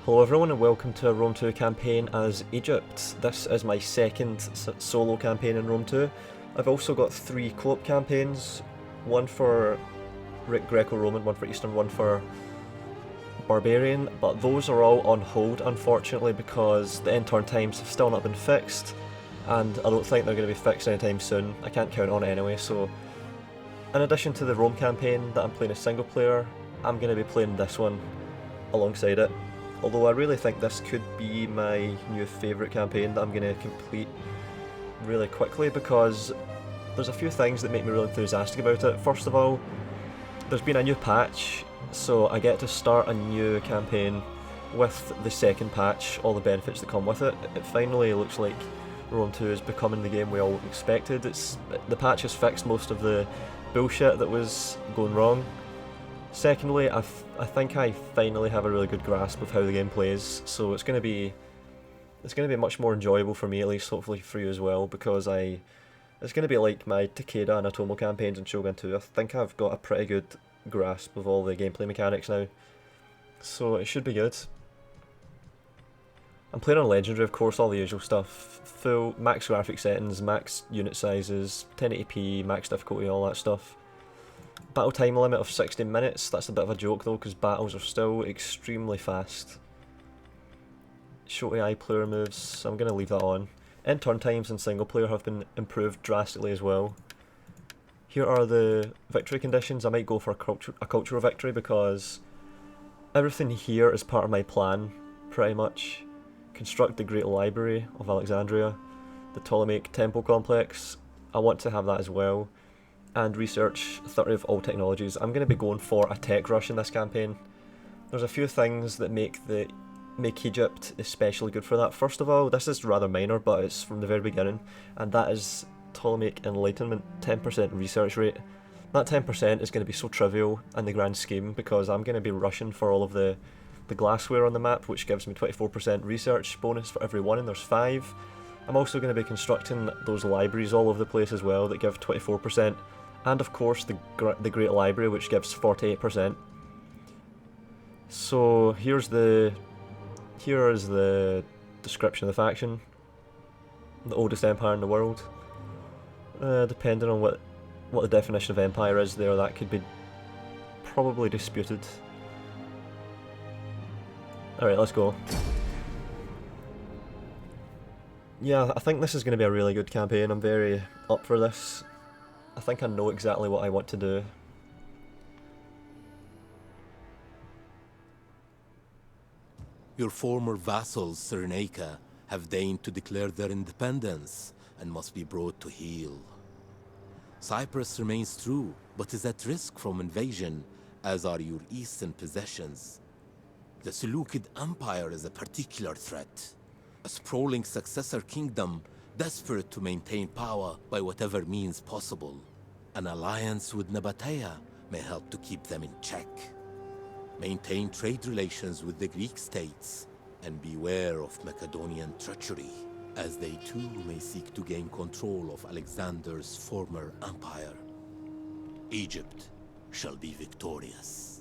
Hello everyone and welcome to a Rome 2 campaign as Egypt. This is my second solo campaign in Rome 2. I've also got 3 co-op campaigns, one for Greco-Roman, one for Eastern, one for Barbarian, but those are all on hold unfortunately because the end turn times have still not been fixed and I don't think they're going to be fixed anytime soon. I can't count on it anyway, so in addition to the Rome campaign that I'm playing as single player, I'm going to be playing this one alongside it. Although I really think this could be my new favourite campaign that I'm going to complete really quickly because there's a few things that make me really enthusiastic about it. First of all, there's been a new patch, so I get to start a new campaign with the second patch, all the benefits that come with it. It finally looks like Rome 2 is becoming the game we all expected. The patch has fixed most of the bullshit that was going wrong. Secondly, I think I finally have a really good grasp of how the game plays, so it's going to be much more enjoyable for me, at least hopefully for you as well, because it's going to be like my Takeda and Atomo campaigns in Shogun 2. I think I've got a pretty good grasp of all the gameplay mechanics now, so it should be good. I'm playing on Legendary, of course, all the usual stuff. Full max graphic settings, max unit sizes, 1080p, max difficulty, all that stuff. Battle time limit of 60 minutes, that's a bit of a joke though because battles are still extremely fast. Show AI player moves, so I'm going to leave that on. End turn times in single player have been improved drastically as well. Here are the victory conditions. I might go for a cultural victory because everything here is part of my plan, pretty much. Construct the Great Library of Alexandria, the Ptolemaic Temple Complex, I want to have that as well. And research 30 of all technologies. I'm going to be going for a tech rush in this campaign. There's a few things that make Egypt especially good for that. First of all, this is rather minor, but it's from the very beginning, and that is Ptolemaic Enlightenment 10% research rate. That 10% is going to be so trivial in the grand scheme because I'm going to be rushing for all of the glassware on the map, which gives me 24% research bonus for every one, and there's 5. I'm also going to be constructing those libraries all over the place as well that give 24%. And of course the Great Library, which gives 48%. So here is the description of the faction. The oldest empire in the world. Depending on what the definition of empire is there, that could be probably disputed. Alright, let's go. Yeah, I think this is going to be a really good campaign. I'm very up for this. I think I know exactly what I want to do. Your former vassals, Cyrenaica, have deigned to declare their independence and must be brought to heel. Cyprus remains true, but is at risk from invasion, as are your eastern possessions. The Seleucid Empire is a particular threat. A sprawling successor kingdom, desperate to maintain power by whatever means possible. An alliance with Nabatea may help to keep them in check. Maintain trade relations with the Greek states, and beware of Macedonian treachery, as they too may seek to gain control of Alexander's former empire. Egypt shall be victorious.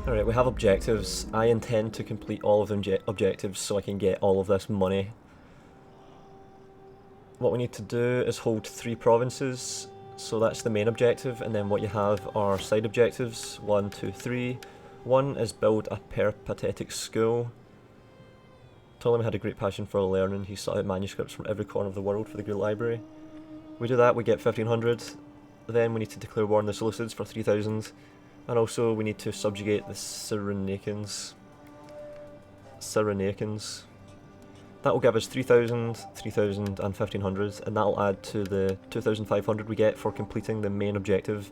Alright, we have objectives. I intend to complete all of the objectives so I can get all of this money. What we need to do is hold 3 provinces, so that's the main objective, and then what you have are side objectives, 1, 2, 3. 1 is build a peripatetic school. Ptolemy had a great passion for learning. He sought out manuscripts from every corner of the world for the Great Library. We do that, we get 1500. Then we need to declare war on the Seleucids for 3000. And also we need to subjugate the Cyrenaicans. That will give us 3000, 3000 and 1500, and that will add to the 2500 we get for completing the main objective,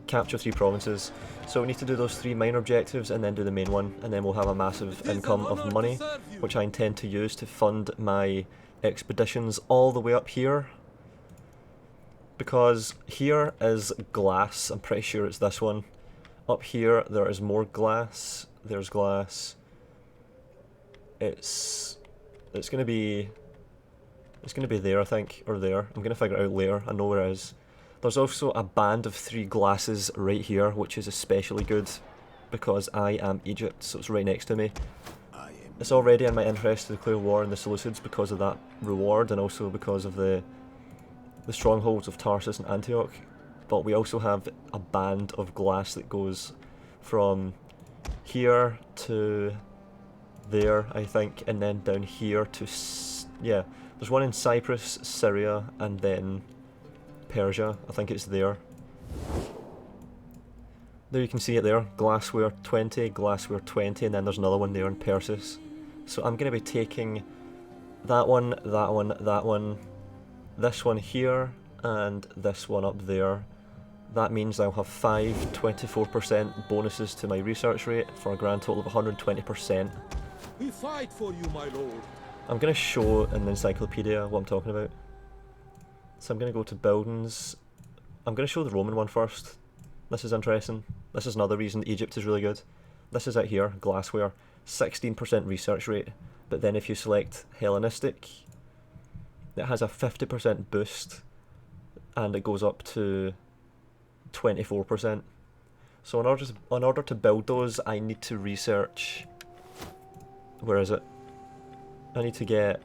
capture 3 provinces. So we need to do those 3 minor objectives and then do the main one, and then we'll have a massive income of money, which I intend to use to fund my expeditions all the way up here. Because here is glass, I'm pretty sure it's this one. Up here there is more glass, there's glass. It's gonna be there, I think, or there. I'm gonna figure it out later. I know where it is. There's also a band of 3 glasses right here, which is especially good because I am Egypt, so it's right next to me. I am it's already in my interest to declare war on the Seleucids because of that reward, and also because of the strongholds of Tarsus and Antioch. But we also have a band of glass that goes from here to there, I think, and then down here to yeah. There's one in Cyprus, Syria, and then Persia. I think it's there. There you can see it there. Glassware 20, glassware 20, and then there's another one there in Persis. So I'm going to be taking that one, that one, that one, this one here, and this one up there. That means I'll have 5 24% bonuses to my research rate for a grand total of 120%. We fight for you, my lord. I'm going to show in the encyclopedia what I'm talking about. So I'm going to go to buildings. I'm going to show the Roman one first. This is interesting. This is another reason Egypt is really good. This is out here, glassware, 16% research rate. But then if you select Hellenistic, it has a 50% boost, and it goes up to 24%. So in order to build those, I need to research. Where is it? I need to get.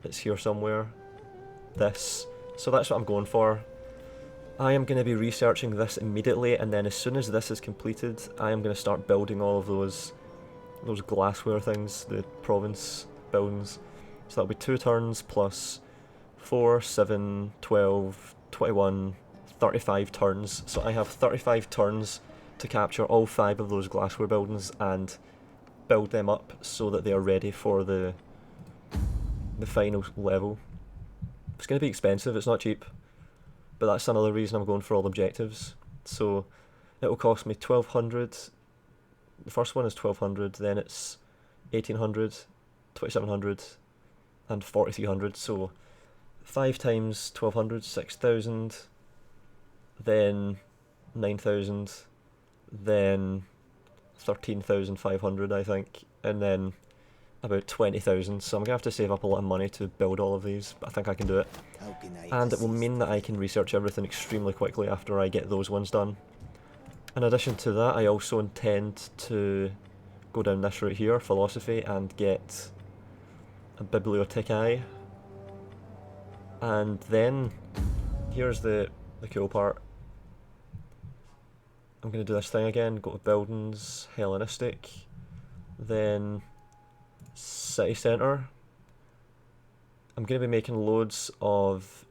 It's here somewhere. This. So that's what I'm going for. I am going to be researching this immediately, and then as soon as this is completed, I am going to start building all of those glassware things, the province buildings. So that'll be 2 turns plus 4, 7, 12, 21, 35 turns. So I have 35 turns to capture all 5 of those glassware buildings and build them up so that they are ready for the final level. It's going to be expensive, it's not cheap. But that's another reason I'm going for all objectives. So it will cost me 1200. The first one is 1200, then it's 1800, 2700, and 4300. So 5 times 1200, 6000, then 9000, then 13,500, I think, and then about 20,000. So I'm going to have to save up a lot of money to build all of these, but I think I can do it. And it will mean that I can research everything extremely quickly after I get those ones done. In addition to that, I also intend to go down this route here, philosophy, and get a bibliothecae. And then, here's the cool part. I'm going to do this thing again, go to buildings, Hellenistic, then city centre. I'm going to be making loads of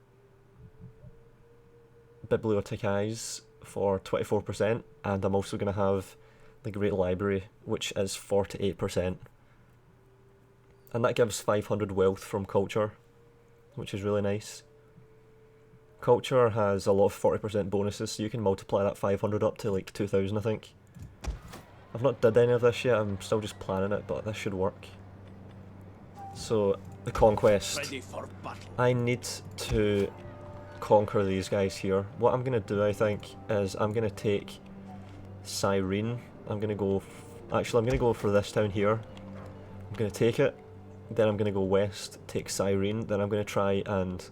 bibliothecaes for 24%, and I'm also going to have the Great Library, which is 48%. And that gives 500 wealth from culture, which is really nice. Culture has a lot of 40% bonuses, so you can multiply that 500 up to like 2,000, I think. I've not did any of this yet, I'm still just planning it, but this should work. So, the conquest. I need to conquer these guys here. What I'm going to do, I think, is I'm going to take Cyrene. I'm going to go... Actually, I'm going to go for this town here. I'm going to take it. Then I'm going to go west, take Cyrene. Then I'm going to try and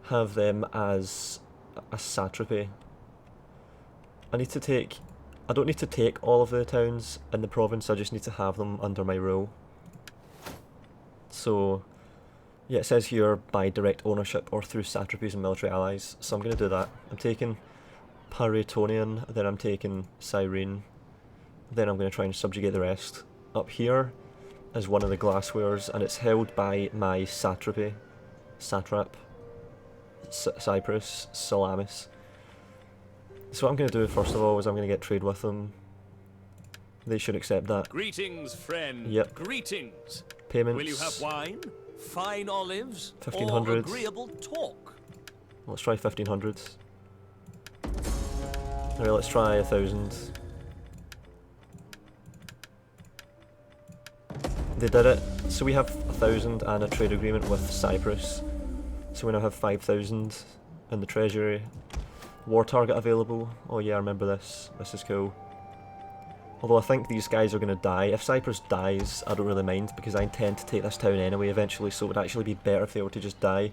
have them as a satrapy. I don't need to take all of the towns in the province, I just need to have them under my rule. So, yeah, it says here by direct ownership or through satrapies and military allies, so I'm going to do that. I'm taking Paretonian, then I'm taking Cyrene, then I'm going to try and subjugate the rest. Up here is one of the glasswares, and it's held by my satrap, Cyprus, Salamis. So what I'm going to do first of all is I'm going to get trade with them. They should accept that. Greetings, friend. Yep. Greetings. Payments. Will you have wine, fine olives, 1500. or agreeable talk? Let's try 1500. Alright, let's try 1000. They did it. So we have 1000 and a trade agreement with Cyprus. So we now have 5000 in the treasury. War target available. Oh yeah, I remember this. This is cool. Although I think these guys are going to die. If Cyprus dies, I don't really mind, because I intend to take this town anyway eventually, so it would actually be better if they were to just die.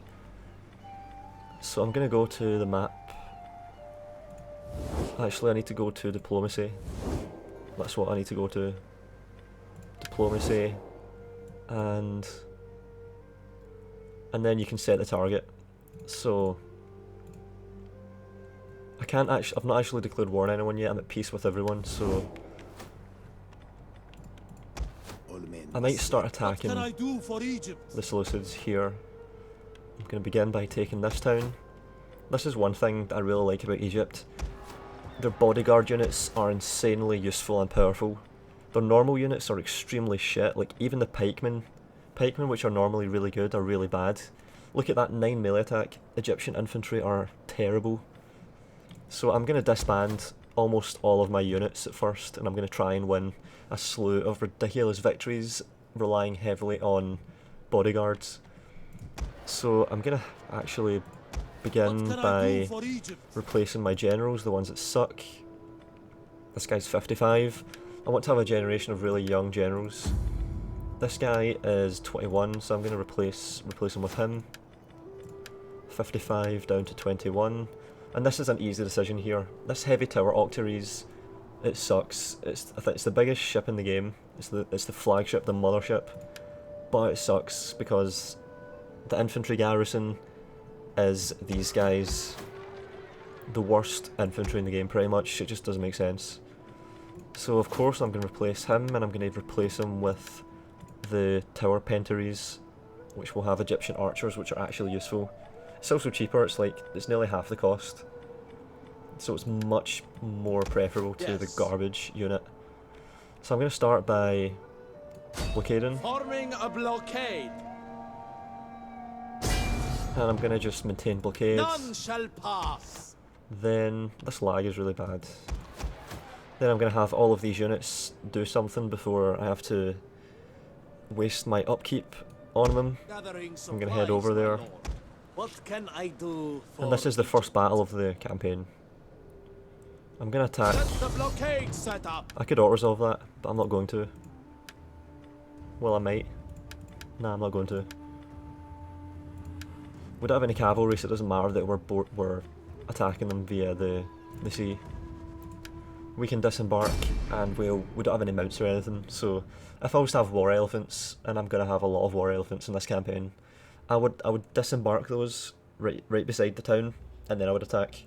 So I'm going to go to the map. Actually, I need to go to diplomacy. That's what I need to go to. Diplomacy. and then you can set the target. So I've not actually declared war on anyone yet. I'm at peace with everyone, so I might start attacking What can I do for Egypt? the Seleucids here. I'm going to begin by taking this town. This is one thing that I really like about Egypt. Their bodyguard units are insanely useful and powerful. Their normal units are extremely shit, like even the pikemen, which are normally really good, are really bad. Look at that 9 melee attack. Egyptian infantry are terrible. So I'm going to disband almost all of my units at first, and I'm going to try and win a slew of ridiculous victories, relying heavily on bodyguards. So I'm going to actually begin by replacing my generals, the ones that suck. This guy's 55. I want to have a generation of really young generals. This guy is 21, so I'm going to replace him with him. 55 down to 21. And this is an easy decision here. This heavy tower Octaries, it sucks. I think it's the biggest ship in the game. It's the flagship, the mothership. But it sucks because the infantry garrison is these guys. The worst infantry in the game, pretty much. It just doesn't make sense. So of course I'm going to replace him, and I'm going to replace him with the tower Pentaries, which will have Egyptian archers, which are actually useful. It's also cheaper. It's nearly half the cost, so it's much more preferable to the garbage unit. So I'm going to start by blockading. Forming a blockade. And I'm going to just maintain blockade. None shall pass. Then this lag is really bad. Then I'm going to have all of these units do something before I have to waste my upkeep on them. I'm going to head over there. What can I do for And this is the first battle of the campaign. I'm going to attack. Set the blockade set up. I could auto-resolve that, but I'm not going to. Well, I might. Nah, I'm not going to. We don't have any cavalry, so it doesn't matter that we're attacking them via the sea. We can disembark, and we don't have any mounts or anything, so if I was to have war elephants, and I'm going to have a lot of war elephants in this campaign, I would disembark those right beside the town, and then I would attack.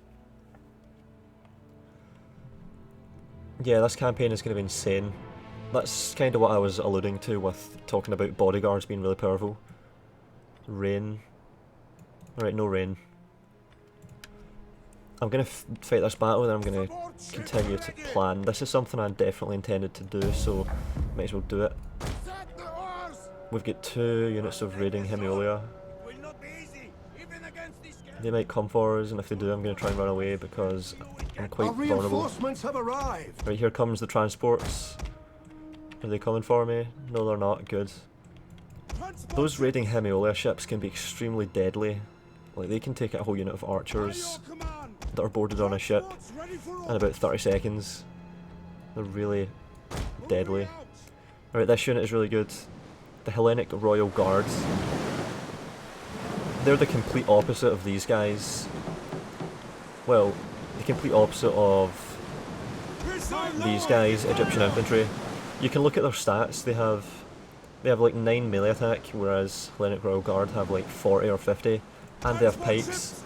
Yeah, this campaign is going to be insane. That's kind of what I was alluding to with talking about bodyguards being really powerful. Rain. Alright, no rain. I'm going to fight this battle, then I'm going to continue to plan. This is something I definitely intended to do, so might as well do it. We've got 2 units of raiding Hemiolia. They might come for us, and if they do, I'm going to try and run away because I'm quite vulnerable. Have arrived. Right, here comes the transports. Are they coming for me? No, they're not. Good. Those raiding Hemiolia ships can be extremely deadly. Like, they can take out a whole unit of archers that are boarded on a ship in about 30 seconds. They're really deadly. Alright, this unit is really good. The Hellenic Royal Guards. They're the complete opposite of these guys. Well, the complete opposite of these guys, Egyptian infantry. You can look at their stats. They have like 9 melee attack, whereas Hellenic Royal Guard have like 40 or 50, and they have pikes.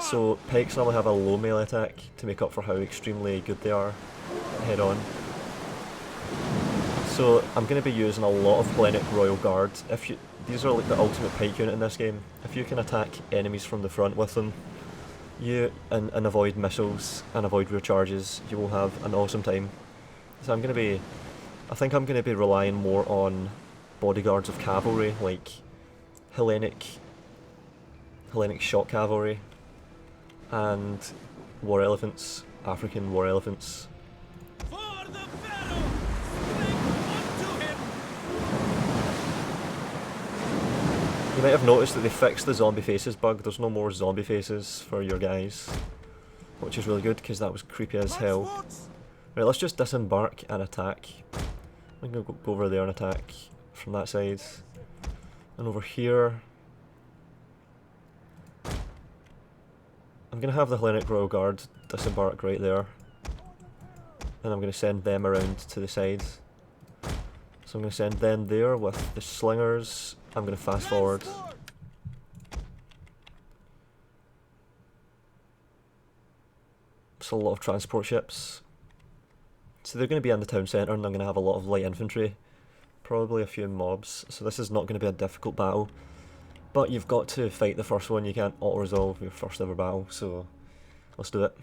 So pikes normally have a low melee attack to make up for how extremely good they are head on. So I'm going to be using a lot of Hellenic Royal Guard. These are like the ultimate pike unit in this game. If you can attack enemies from the front with them, and avoid missiles and avoid rear charges, you will have an awesome time. So I think I'm going to be relying more on bodyguards of cavalry, like Hellenic shock cavalry, and war elephants, African war elephants. For the battle! Spring unto him! You might have noticed that they fixed the zombie faces bug. There's no more zombie faces for your guys, which is really good because that was creepy as hell. Right, let's just disembark and attack. I'm going to go over there and attack from that side. And over here, I'm going to have the Hellenic Royal Guard disembark right there. And I'm going to send them around to the side. So So I'm going to send them there with the slingers. I'm going to fast forward. So a lot of transport ships. So they're going to be in the town centre, and I'm going to have a lot of light infantry. Probably a few mobs. So this is not going to be a difficult battle. But you've got to fight the first one. You can't auto-resolve your first ever battle. So let's do it.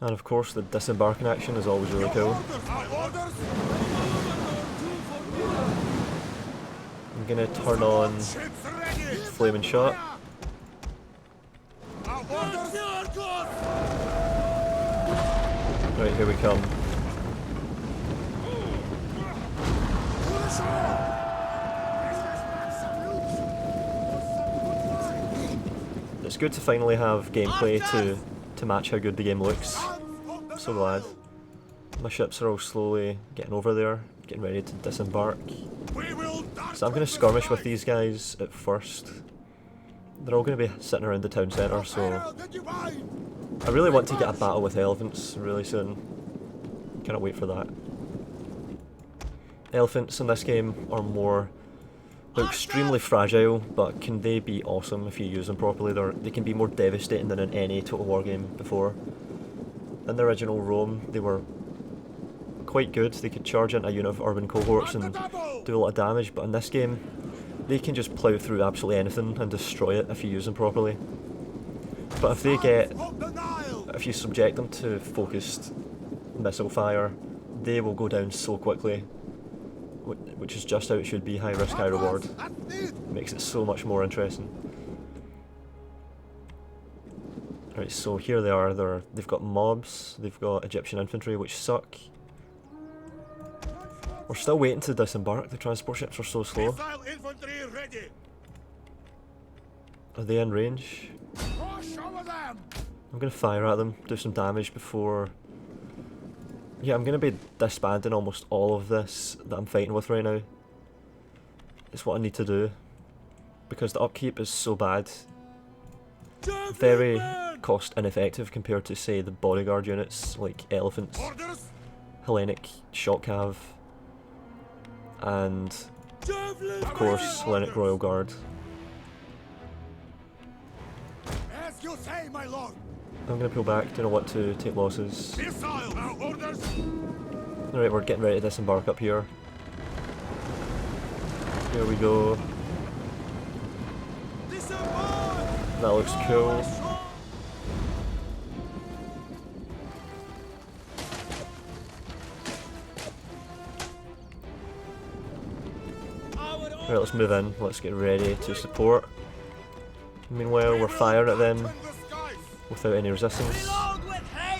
And of course the disembarking action is always really cool. I'm going to turn on Flaming Shot. Right, here we come. It's good to finally have gameplay to match how good the game looks. I'm so glad. My ships are all slowly getting over there, getting ready to disembark. So I'm going to skirmish with these guys at first. They're all going to be sitting around the town centre, so I really want to get a battle with elephants really soon. Cannot wait for that. Elephants in this game are they're extremely fragile, but can they be awesome if you use them properly? They can be more devastating than in any Total War game before. In the original Rome, they were quite good. They could charge into a unit of urban cohorts and do a lot of damage, but in this game, they can just plough through absolutely anything and destroy it if you use them properly. But if you subject them to focused missile fire, they will go down so quickly. Which is just how it should be, high risk, high reward. Makes it so much more interesting. Right, so here they are, they've got mobs, they've got Egyptian infantry, which suck. We're still waiting to disembark, the transport ships are so slow. Are they in range? I'm gonna fire at them, do some damage before... Yeah, I'm going to be disbanding almost all of this that I'm fighting with right now. It's what I need to do. Because the upkeep is so bad. Very cost ineffective compared to, say, the bodyguard units like elephants, Hellenic shock cav, and of course Hellenic Royal Guard. As you say, my lord. I'm going to pull back, don't want to take losses. Alright, we're getting ready to disembark up here. Here we go. That looks cool. Right, let's move in, let's get ready to support. Meanwhile, we're firing at them without any resistance,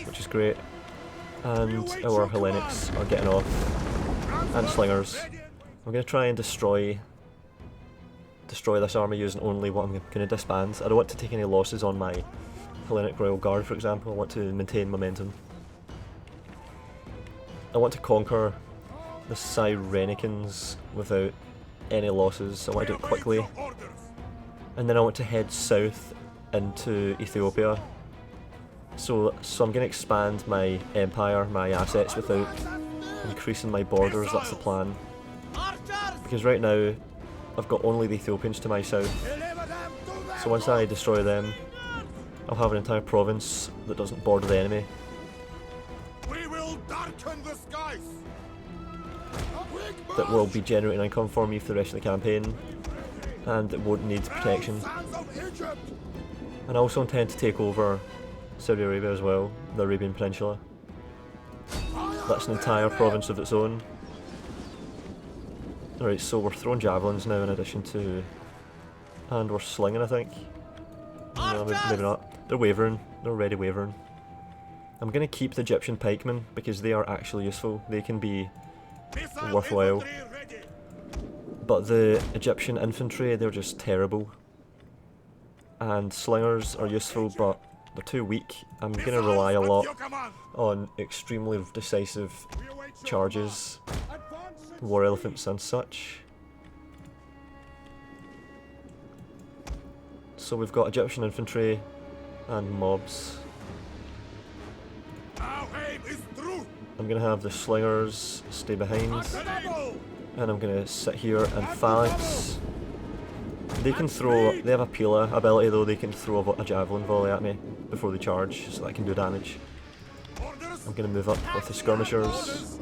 which is great. And our Hellenics are getting off. And slingers. I'm going to try and destroy this army using only what I'm going to disband. I don't want to take any losses on my Hellenic Royal Guard, for example. I want to maintain momentum. I want to conquer the Cyrenicans without any losses. I want to do it quickly. And then I want to head south into Ethiopia. So I'm going to expand my empire, my assets, without increasing my borders. That's the plan. Because right now, I've got only the Ethiopians to my south. So once I destroy them, I'll have an entire province that doesn't border the enemy. We will darken the skies. That will be generating income for me for the rest of the campaign. And it won't need protection. And I also intend to take over Saudi Arabia as well, the Arabian Peninsula. That's an entire province of its own. Alright, so we're throwing javelins now in addition to... And we're slinging, I think. No, maybe not. They're wavering. They're already wavering. I'm going to keep the Egyptian pikemen because they are actually useful. They can be worthwhile. But the Egyptian infantry, they're just terrible. And slingers are useful, but they're too weak. I'm going to rely a lot on extremely decisive charges, war elephants and such. So we've got Egyptian infantry and mobs. And I'm going to have the slingers stay behind, and I'm going to sit here and phalanx. They can throw, they have a Pila ability though, they can throw a javelin volley at me before they charge, so that I can do damage. I'm going to move up with the skirmishers.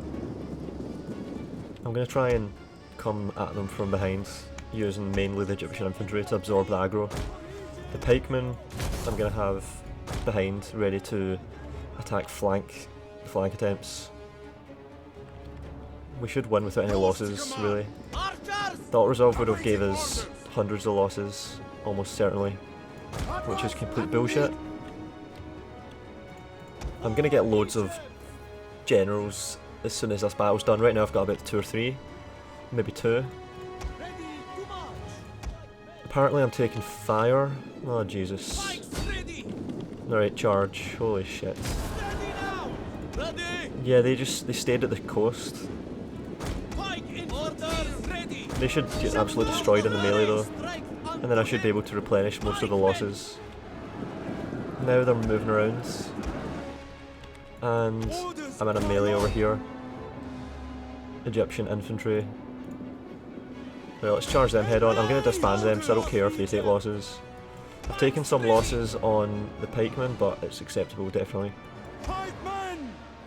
I'm going to try and come at them from behind, using mainly the Egyptian infantry to absorb the aggro. The pikemen I'm going to have behind, ready to attack flank attempts. We should win without any losses, really. The auto-resolve would have gave us hundreds of losses, almost certainly, which is complete bullshit. I'm going to get loads of generals as soon as this battle's done. Right now I've got about 2 or 3, maybe 2. Apparently I'm taking fire. Oh Jesus. Alright, charge. Holy shit. Yeah, they stayed at the coast. They should get absolutely destroyed in the melee though, and then I should be able to replenish most of the losses. Now they're moving around, and I'm in a melee over here. Egyptian infantry. Well, let's charge them head on. I'm going to disband them, so I don't care if they take losses. I've taken some losses on the pikemen, but it's acceptable, definitely.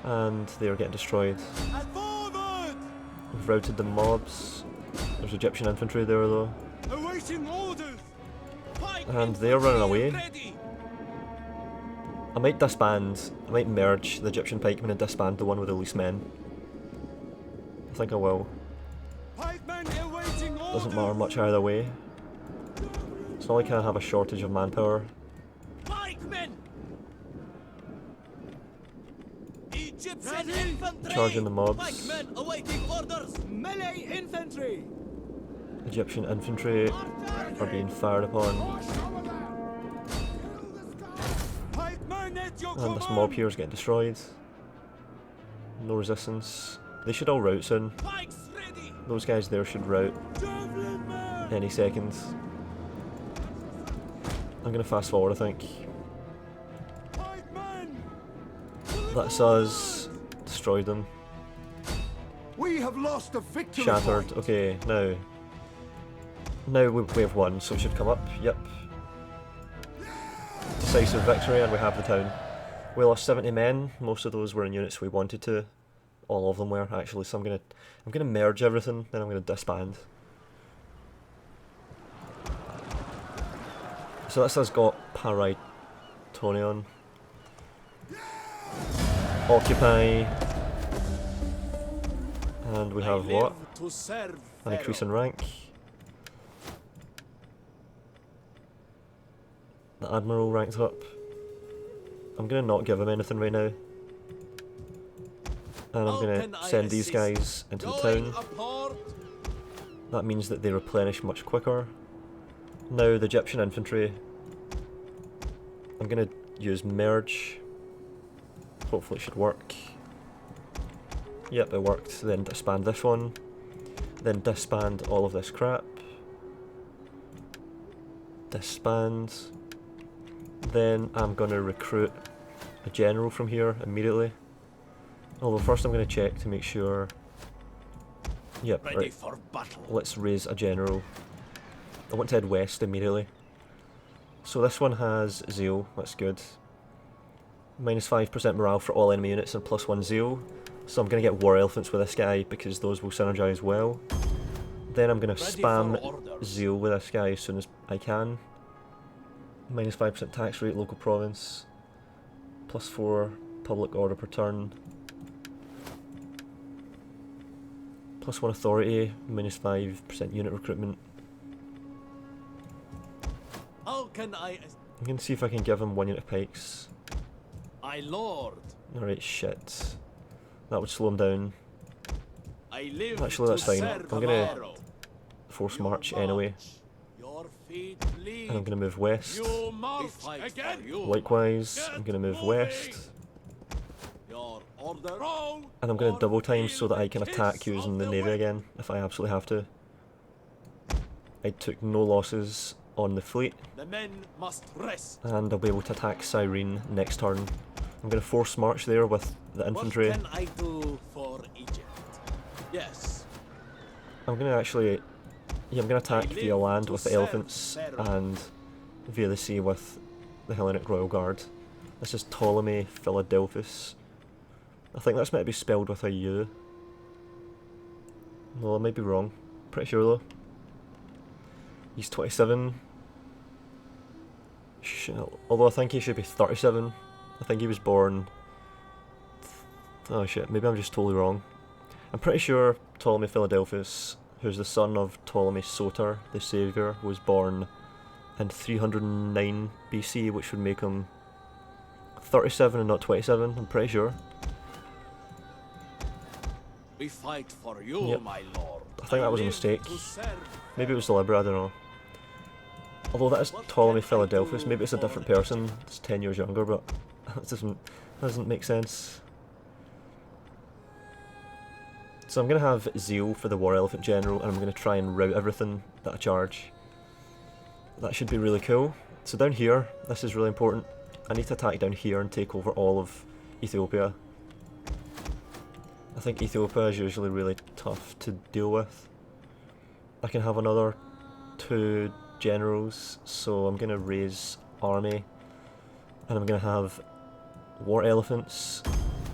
And they are getting destroyed. We've routed the mobs. There's Egyptian infantry there though. And they are running away. I might disband, I might merge the Egyptian pikemen and disband the one with the least men. I think I will. Doesn't matter much either way. It's not like I have a shortage of manpower. Charging the mobs. Egyptian infantry are being fired upon. And this mob here is getting destroyed. No resistance. They should all rout soon. Those guys there should rout any second. I'm going to fast forward, I think. That's us. Destroyed them. We have lost a victory. Shattered. Okay, now. Now we have won, so it should come up. Yep. Decisive victory, and we have the town. We lost 70 men. Most of those were in units we wanted to. All of them were actually. So I'm gonna merge everything, then I'm gonna disband. So this has got Paritonion. Occupy. And we have what? An increase in rank. The Admiral ranked up. I'm gonna not give him anything right now. And I'm gonna send these guys into the town. That means that they replenish much quicker. Now the Egyptian infantry, I'm gonna use merge. Hopefully it should work. Yep, it worked. Then disband this one. Then disband all of this crap. Disband. Then I'm gonna recruit a general from here immediately. Although first I'm gonna check to make sure. Yep, right. Let's raise a general. I want to head west immediately. So this one has zeal, that's good. Minus 5% morale for all enemy units and +1 zeal. So I'm going to get war elephants with this guy because those will synergize well. Then I'm going to spam zeal with this guy as soon as I can. Minus 5% tax rate, local province. +4 public order per turn. +1 authority, minus 5% unit recruitment. How can I? I'm going to see if I can give him 1 unit of pikes. My lord. Alright, shit. That would slow him down. I live Actually, that's fine. I'm gonna tomorrow. force march anyway. Your feet bleed. And I'm gonna move west. You march again. Likewise, I'm gonna move west. Your order. And I'm gonna double time so that I can attack using the navy again, if I absolutely have to. I took no losses on the fleet. The men must rest. And I'll be able to attack Cyrene next turn I'm going to force march there with the infantry. What can I do for Egypt? Yes. I'm going to actually... Yeah, I'm going to attack via land with the elephants and via the sea with the Hellenic Royal Guard. This is Ptolemy Philadelphus. I think that's meant to be spelled with a U. Well, I might be wrong. Pretty sure though. He's 27. Although I think he should be 37. I think he was born... Oh shit, maybe I'm just totally wrong. I'm pretty sure Ptolemy Philadelphus, who's the son of Ptolemy Soter, the saviour, was born in 309 BC, which would make him 37 and not 27, I'm pretty sure. We fight for you, Yep. my lord. I think that was a live mistake. to serve. Maybe it was deliberate, I don't know. Although that is Ptolemy Philadelphus, maybe it's a different person, it's 10 years younger, but that doesn't make sense. So I'm going to have Zeal for the War Elephant General, and I'm going to try and rout everything that I charge. That should be really cool. So down here, this is really important. I need to attack down here and take over all of Ethiopia. I think Ethiopia is usually really tough to deal with. I can have another 2 generals, so I'm going to raise army, and I'm going to have war elephants.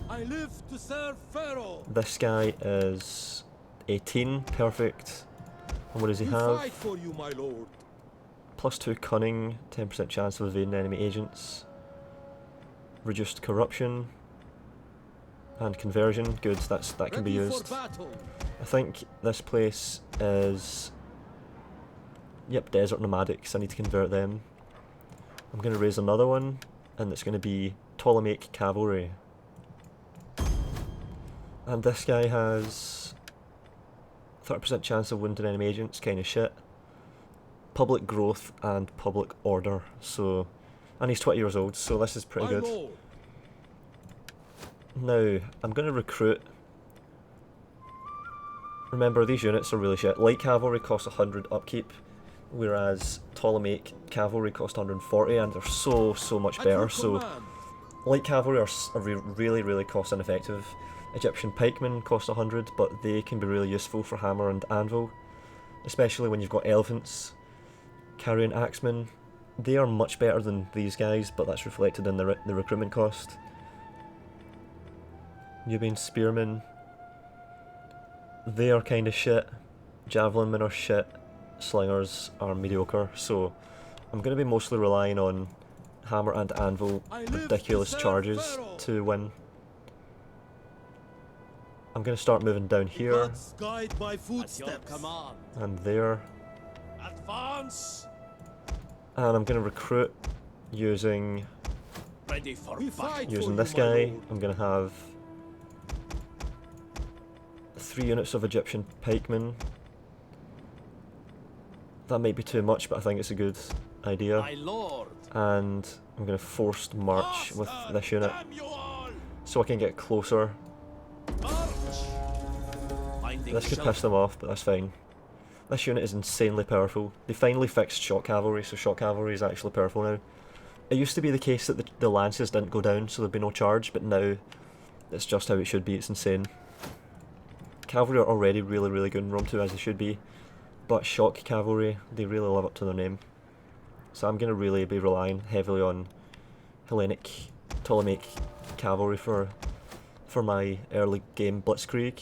I live to serve Pharaoh. This guy is 18, perfect. And what does he We have? fight for you, my lord. +2 cunning, 10% chance of evading enemy agents. Reduced corruption. And conversion, good, that can be Ready used. for battle. I think this place is... Yep, desert nomadics, I need to convert them. I'm going to raise another one, and it's going to be Ptolemaic cavalry. And this guy has 30% chance of wounding enemy agents, kind of shit. Public growth and public order, so... And he's 20 years old, so this is pretty My good. lord. Now, I'm going to recruit. Remember, these units are really shit. Light cavalry costs 100 upkeep, whereas Ptolemaic cavalry cost 140, and they're so much At better. your So, command. light cavalry are really cost ineffective. Egyptian pikemen cost 100, but they can be really useful for hammer and anvil, especially when you've got elephants. Carrying axemen, they are much better than these guys, but that's reflected in the recruitment cost. Nubian spearmen, they are kind of shit. Javelin men are shit. Slingers are mediocre. So I'm going to be mostly relying on hammer and anvil I live to ridiculous serve charges Pharaoh. to win. I'm going to start moving down here Gods guide my At your footsteps. command. and there, Advance. and I'm going to recruit using Ready for We battle. fight using for this you, my guy. lord. I'm going to have 3 units of Egyptian pikemen. That might be too much, but I think it's a good idea. My lord. And I'm going to forced march with Faster. this unit, Damn you all. so I can get closer. March. Finding This could shelter. piss them off, but that's fine. This unit is insanely powerful. They finally fixed shock cavalry, so shock cavalry is actually powerful now. It used to be the case that the lances didn't go down, so there'd be no charge, but now it's just how it should be. It's insane. Cavalry are already really good in Rome 2, as they should be, but shock cavalry, they really live up to their name. So I'm going to really be relying heavily on Hellenic, Ptolemaic cavalry for my early game blitzkrieg.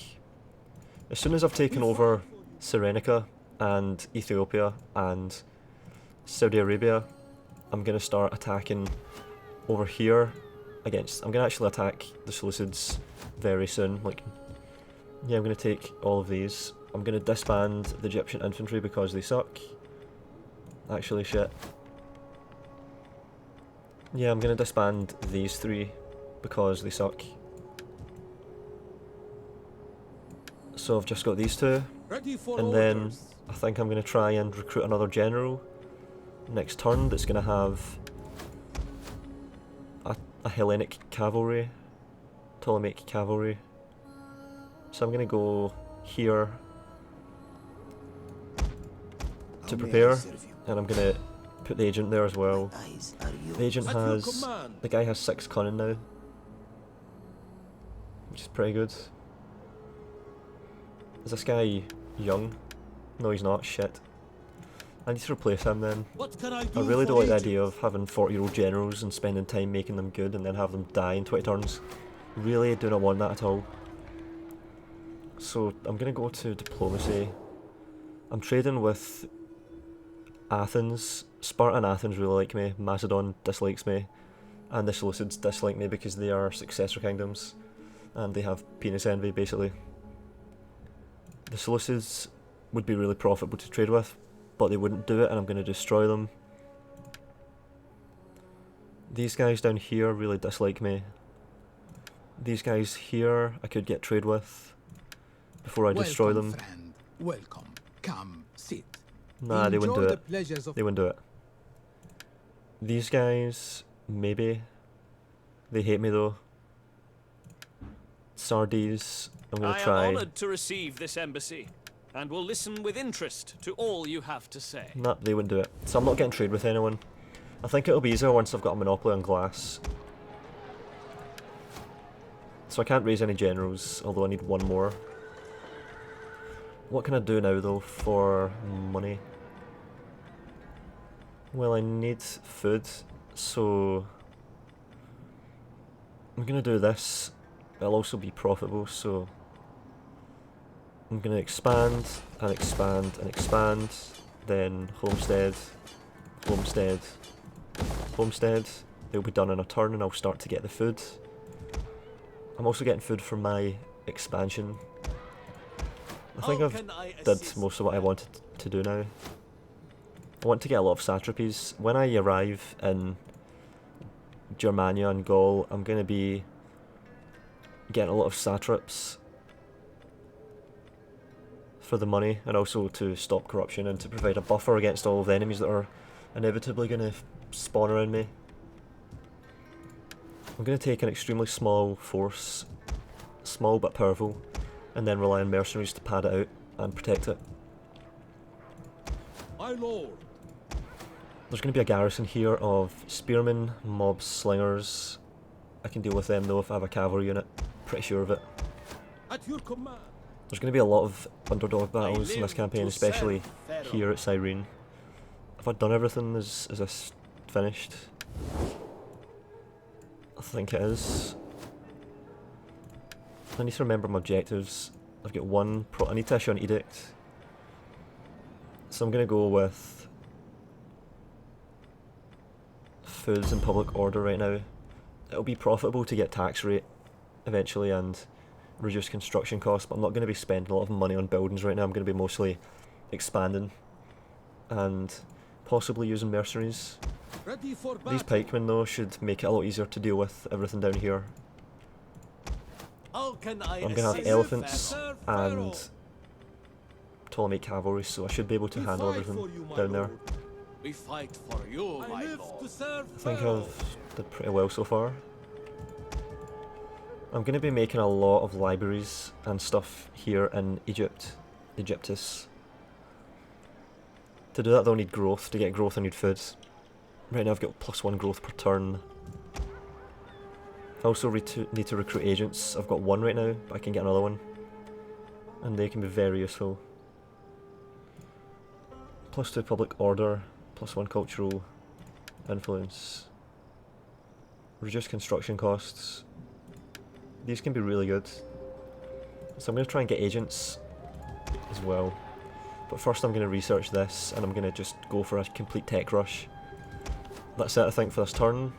As soon as I've taken over Cyrenaica and Ethiopia and Saudi Arabia, I'm going to start attacking over here against... I'm going to actually attack the Seleucids very soon. Like, yeah, I'm going to take all of these. I'm going to disband the Egyptian infantry because they suck. Actually, shit. Yeah, I'm going to disband these 3 because they suck. So I've just got these 2. Ready for And then orders. I think I'm going to try and recruit another general next turn that's going to have a Hellenic cavalry, Ptolemaic cavalry. So I'm going to go here to prepare, and I'm going to put the agent there as well. The agent At your has... command. The guy has 6 cunning now. pretty good. Is this guy young? No, he's not. Shit. I need to replace him then. What can I I do really for don't like the Egypt? idea of having 40-year-old generals and spending time making them good and then have them die in 20 turns. Really do not want that at all. So I'm going to go to diplomacy. I'm trading with Athens. Sparta and Athens really like me. Macedon dislikes me. And the Seleucids dislike me because they are successor kingdoms. And they have penis envy, basically. The Seleucids would be really profitable to trade with, but they wouldn't do it, and I'm going to destroy them. These guys down here really dislike me. These guys here I could get trade with before I destroy them. Friend. Welcome. Come, sit. Nah, they wouldn't do Enjoy it. the pleasures of They wouldn't do it. These guys, maybe. They hate me though. Sardes, I'm going to I try. am honored to receive this embassy, and will listen with interest to all you have to say. Nah, they wouldn't do it. So I'm not getting trade with anyone. I think it'll be easier once I've got a monopoly on glass. So I can't raise any generals, although I need one more. What can I do now though for money? Well, I need food, so I'm gonna do this. It'll also be profitable, so I'm gonna expand and expand and expand, then homestead, homestead, homestead. They'll be done in a turn and I'll start to get the food. I'm also getting food from my expansion. I think I've did most of what I wanted to do now. I want to get a lot of satrapies. When I arrive in Germania and Gaul, I'm going to be getting a lot of satraps for the money, and also to stop corruption and to provide a buffer against all of the enemies that are inevitably going to spawn around me. I'm going to take an extremely small force, small but powerful, and then rely on mercenaries to pad it out and protect it. My lord. There's going to be a garrison here of spearmen, mobs, slingers. I can deal with them though if I have a cavalry unit. Pretty sure of it. At your command. There's going to be a lot of underdog battles in this live campaign, to especially serve Pharaoh. here at Cyrene. Have I done everything? Is this finished? I think it is. I need to remember my objectives. I've got one I need to issue an edict. So I'm going to go with foods and public order right now. It'll be profitable to get tax rate eventually and reduce construction costs, but I'm not going to be spending a lot of money on buildings right now. I'm going to be mostly expanding and possibly using mercenaries. Ready for battle. These pikemen though should make it a lot easier to deal with everything down here. How can I I'm going to have assist? elephants Sir and Pharaoh. Ptolemaic cavalry, so I should be able to We handle fight everything for you, my down there. lord. We fight for you, I my live lord. to serve I think Pharaoh. I've did pretty well so far. I'm going to be making a lot of libraries and stuff here in Egypt, Egyptus. To do that though I need growth. To get growth I need food. Right now I've got +1 growth per turn. I also need to recruit agents. I've got 1 right now, but I can get another one. And they can be very useful. +2 public order, +1 cultural influence. Reduce construction costs. These can be really good. So I'm going to try and get agents as well. But first I'm going to research this, and I'm going to just go for a complete tech rush. That's it I think for this turn.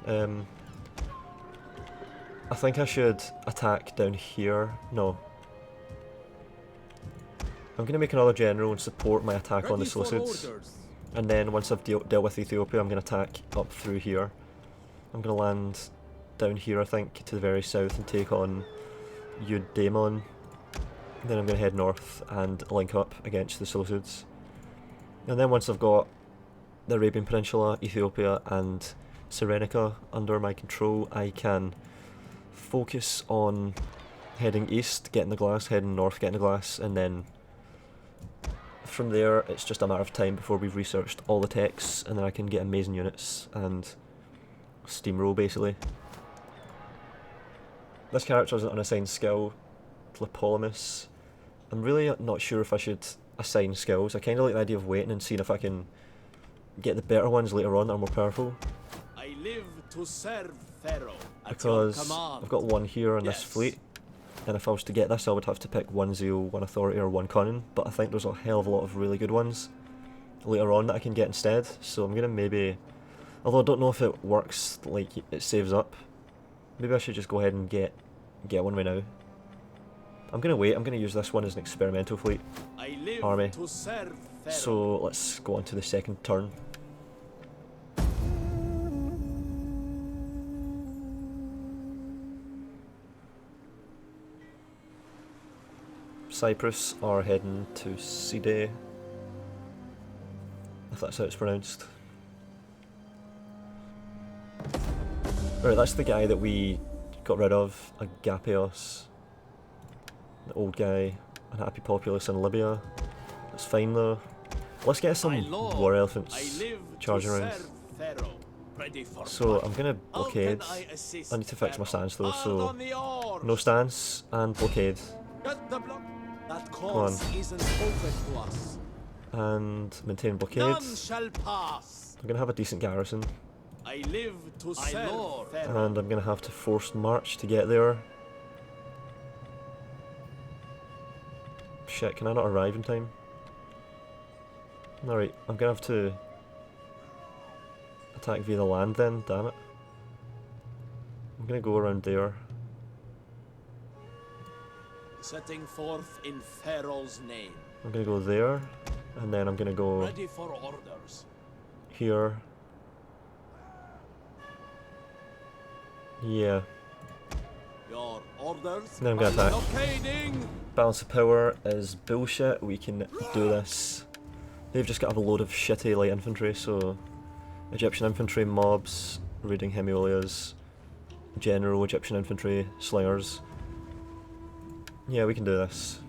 I think I should attack down here. No. I'm going to make another general and support my attack on the Ready for Seleucids. orders. And then once I've dealt with Ethiopia, I'm going to attack up through here. I'm going to land down here, I think, to the very south and take on Eudaemon. Then I'm going to head north and link up against the Seleucids. And then once I've got the Arabian Peninsula, Ethiopia and Cyrenaica under my control, I can focus on heading east, getting the glass, heading north, getting the glass, and then from there it's just a matter of time before we've researched all the techs, and then I can get amazing units and steamroll basically. This character is an unassigned skill. Ptolemaic. I'm really not sure if I should assign skills. I kind of like the idea of waiting and seeing if I can get the better ones later on that are more powerful. I live to serve Pharaoh. Because I've got one here in this fleet, and if I was to get this I would have to pick 1 zeal, 1 authority or 1 cunning, but I think there's a hell of a lot of really good ones later on that I can get instead, so I'm gonna maybe, although I don't know if it works, like it saves up, maybe I should just go ahead and get one right now. I'm gonna wait, I'm gonna use this one as an experimental fleet army, so let's go on to the second turn. Cyprus are heading to Side, if that's how it's pronounced. Right, that's the guy that we got rid of, Agapeos. The old guy, unhappy populace in Libya. That's fine though. Let's get some war elephants charging around. So I'm gonna blockade. I need to fix my stance though, so no stance and blockade. Come on. And maintain blockade. I'm gonna have a decent garrison. And I'm gonna have to forced march to get there. Shit, can I not arrive in time? Alright, I'm gonna have to attack via the land then, damn it. I'm gonna go around there. Setting forth in Pharaoh's name. I'm gonna go there, and then I'm gonna go Ready for orders. here. Yeah. Your orders. Then I'm gonna attack. Blockading. Balance of power is bullshit, we can do this. They've just got a load of shitty light infantry, so Egyptian infantry mobs, raiding Hemiolias, general Egyptian infantry slingers. Yeah, we can do this.